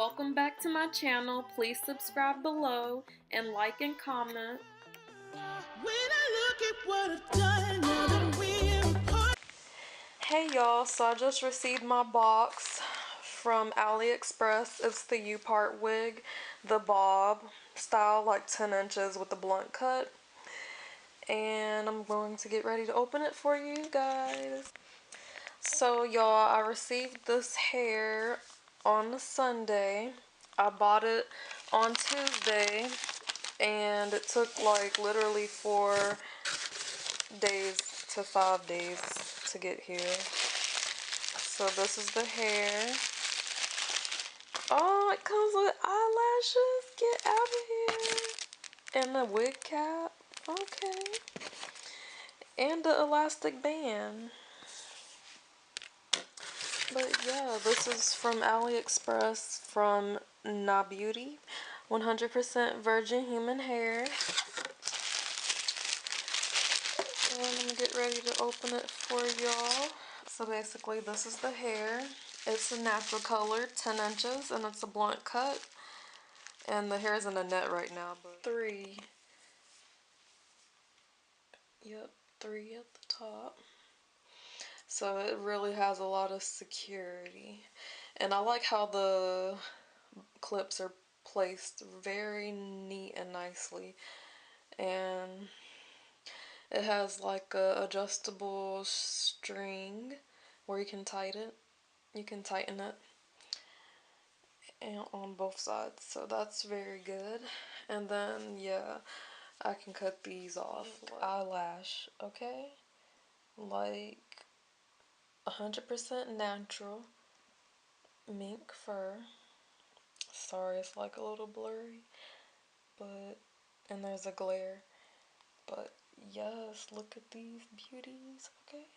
welcome back to my channel. Please subscribe below and like and comment. Hey y'all, so I just received my box from AliExpress. It's the U-PART wig, the bob style, like 10 inches with the blunt cut. And I'm going to get ready to open it for you guys. So y'all, I received this hair on a Sunday. I bought it on Tuesday and it took like literally 4 days to 5 days to get here. So this is the hair. Oh, it comes with eyelashes. Get out of here. And the wig cap. Okay. And the elastic band. But yeah, this is from AliExpress from Na Beauty. 100% virgin human hair. And I'm gonna get ready to open it for y'all. So basically this is the hair. It's a natural color, 10 inches, and it's a blunt cut. And the hair is in a net right now, but 3. Yep, 3 at the top. So it really has a lot of security. And I like how the clips are placed very neat and nicely. And it has like a adjustable string where you can tighten it. You can tighten it and on both sides. So that's very good. And then yeah, I can cut these off. Eyelash, okay? Like 100% natural mink fur. Sorry, it's like a little blurry, but and there's a glare. But yes, look at these beauties, okay?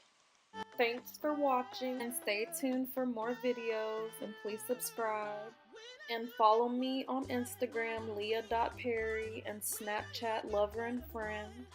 Thanks for watching and stay tuned for more videos, and please subscribe and follow me on Instagram leah.perry and Snapchat lover and friend.